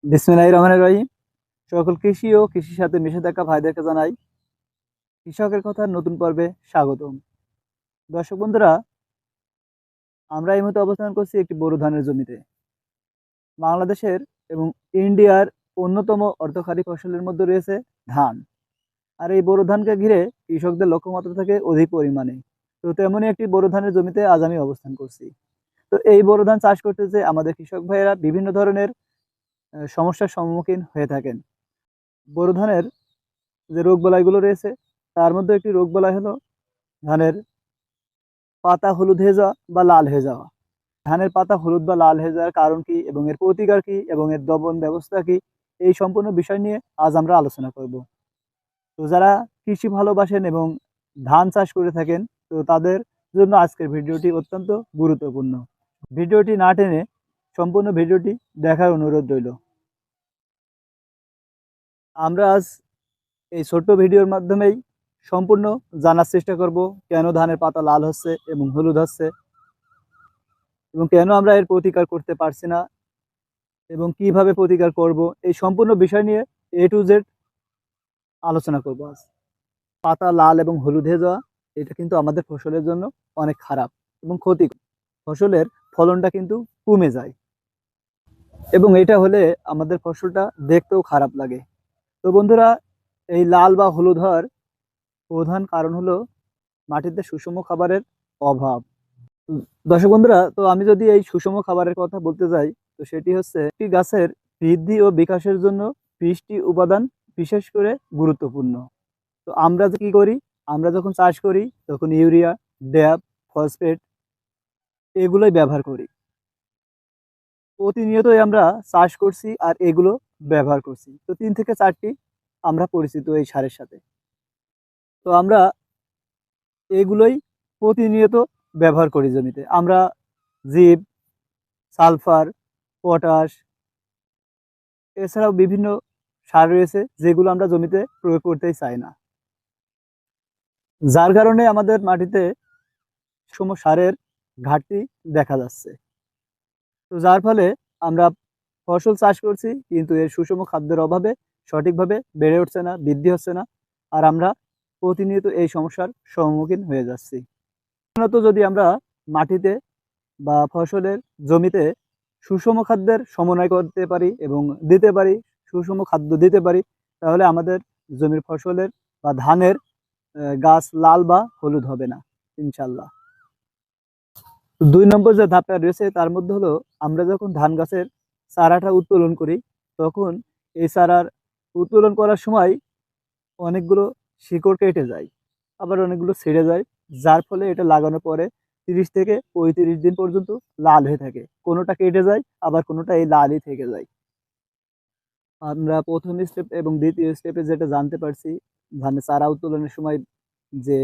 বিসমিল্লাহির রহমানির রহিম। সকল কৃষি ও কৃষির সাথে মিশে থাকা ভাইদেরকে জানাই কৃষকের কথার নতুন পর্বে স্বাগতম। দর্শক বন্ধুরা, আমরা এই মুহূর্তে অবস্থান করছি একটি বোরো ধানের জমিতে। বাংলাদেশের এবং ইন্ডিয়ার অন্যতম অর্থকরী ফসলের মধ্যে রয়েছে ধান। আর এই বোরো ধানকে ঘিরে কৃষকদের লক্ষ্যমাত্রা থাকে অধিক পরিমাণে। তো তেমনই একটি বোরো ধানের জমিতে আজ আমি অবস্থান করছি। তো এই বোরো ধান চাষ করতে যে আমাদের কৃষক ভাইয়েরা বিভিন্ন ধরনের সমস্যার সম্মুখীন হয়ে থাকেন। বোরো ধানের যে রোগবালাইগুলো রয়েছে তার মধ্যে একটি রোগবালাই হলো ধানের পাতা হলুদ হয়ে যাওয়া বা লাল হয়ে যাওয়া। ধানের পাতা হলুদ বা লাল হয়ে যাওয়ার কারণ কি এবং এর প্রতিকার কি এবং এর দমন ব্যবস্থা কি, এই সম্পূর্ণ বিষয় নিয়ে আজ আমরা আলোচনা করব। তো যারা কৃষি ভালোবাসেন এবং ধান চাষ করে থাকেন, তো তাদের জন্য আজকের ভিডিওটি অত্যন্ত গুরুত্বপূর্ণ। ভিডিওটি না টেনে সম্পূর্ণ ভিডিওটি দেখার অনুরোধ রইল। আমরা আজ এই ছোট্ট ভিডিওর মাধ্যমেই সম্পূর্ণ জানার চেষ্টা করব কেন ধানের পাতা লাল হচ্ছে এবং হলুদ হচ্ছে এবং কেন আমরা এর প্রতিকার করতে পারছি না এবং কিভাবে প্রতিকার করব, এই সম্পূর্ণ বিষয় নিয়ে এ টু জেড আলোচনা করব আজ। পাতা লাল এবং হলুদ হয়ে যাওয়া এটা কিন্তু আমাদের ফসলের জন্য অনেক খারাপ এবং ক্ষতিকর। ফসলের ফলনটা কিন্তু কমে যায় এবং এটা হলে আমাদের ফসলটা দেখতেও খারাপ লাগে। তো বন্ধুরা, এই লাল বা হলুদ হওয়ার প্রধান কারণ হলো মাটিতে সুষম খাবারের অভাব। দর্শক বন্ধুরা, তো আমি যদি এই সুষম খাবারের কথা বলতে যাই, তো সেটি হচ্ছে একটি গাছের বৃদ্ধি ও বিকাশের জন্য 20টি উপাদান বিশেষ করে গুরুত্বপূর্ণ। তো আমরা যে কি করি, আমরা যখন চাষ করি তখন ইউরিয়া, ড্যাপ, ফসফেট এগুলোই ব্যবহার করি। প্রতিনিয়তই আমরা চাষ করছি আর এগুলো ব্যবহার করছি। তো 3 থেকে 4টি আমরা পরিচিত এই সারের সাথে। তো আমরা এগুলোই প্রতিনিয়ত ব্যবহার করি জমিতে। আমরা জিপ, সালফার, পটাশ এছাড়াও বিভিন্ন সার রয়েছে যেগুলো আমরা জমিতে প্রয়োগ করতেই চাই না, যার কারণে আমাদের মাটিতে সুষম সারের ঘাটতি দেখা যাচ্ছে। তো যার ফলে আমরা ফসল চাষ করছি কিন্তু এর সুষম খাদ্যের অভাবে সঠিকভাবে বেড়ে উঠছে না, বৃদ্ধি হচ্ছে না। আর আমরা প্রতিনিয়ত এই সমস্যার সম্মুখীন হয়ে যাচ্ছি। সাধারণত যদি আমরা মাটিতে বা ফসলের জমিতে সুষম খাদ্যের সমন্বয় করতে পারি এবং দিতে পারি, সুষম খাদ্য দিতে পারি, তাহলে আমাদের জমির ফসলের বা ধানের গাছ লাল বা হলুদ হবে না ইনশাল্লাহ। 2 নম্বর যে ধাপটা রয়েছে তার মধ্যে হলো আমরা যখন ধান গাছের চারাটা উত্তোলন করি, তখন এই চারার উত্তোলন করার সময় অনেকগুলো শিকড় কেটে যায়, আবার অনেকগুলো ছিঁড়ে যায়, যার ফলে এটা লাগানোর পরে 30 থেকে 35 দিন পর্যন্ত লাল হয়ে থাকে। কোনোটা কেটে যায়, আবার কোনোটা এই লালই থেকে যায়। আমরা প্রথম স্টেপ এবং দ্বিতীয় স্টেপে যেটা জানতে পারছি, ধানের চারা উত্তোলনের সময় যে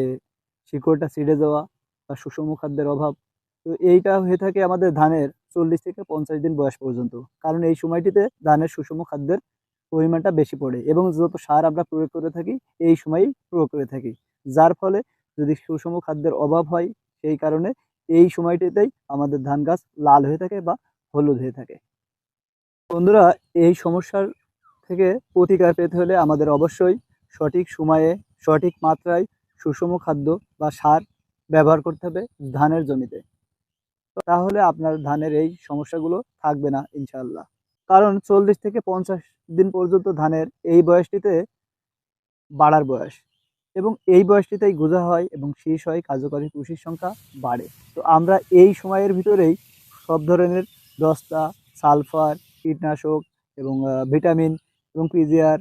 শিকড়টা ছিঁড়ে যাওয়া বা সুষম খাদ্যের অভাব, তো এইটা হয়ে থাকে আমাদের ধানের 40 থেকে 50 দিন বয়স পর্যন্ত। কারণ এই সময়টিতে ধানের সুষম খাদ্যের পরিমাণটা বেশি পড়ে এবং যত সার আমরা প্রয়োগ করে থাকি এই সময়ই প্রয়োগ করে থাকি, যার ফলে যদি সুষম খাদ্যের অভাব হয়, সেই কারণে এই সময়টিতেই আমাদের ধান গাছ লাল হয়ে থাকে বা হলুদ হয়ে থাকে। বন্ধুরা, এই সমস্যার থেকে প্রতিকার পেতে হলে আমাদের অবশ্যই সঠিক সময়ে, সঠিক মাত্রায় সুষম খাদ্য বা সার ব্যবহার করতে হবে ধানের জমিতে। তাহলে আপনার ধানের এই সমস্যাগুলো থাকবে না ইনশাআল্লাহ। কারণ 40 থেকে 50 দিন পর্যন্ত ধানের এই বয়সটিতে বাড়ার বয়স এবং এই বয়সটিতেই গোজা হয় এবং শীষ হয়, কার্যকরী পুষ্টির সংখ্যা বাড়ে। তো আমরা এই সময়ের ভিতরেই সব ধরনের দস্তা, সালফার, কীটনাশক এবং ভিটামিন এবং পিজিআর,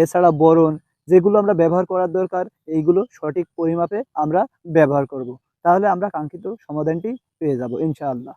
এছাড়া বোরন যেগুলো আমরা ব্যবহার করার দরকার, এইগুলো সঠিক পরিমাপে আমরা ব্যবহার করব। তাহলে আমরা কাঙ্ক্ষিত সমাধানটি পেয়ে যাব ইনশাআল্লাহ।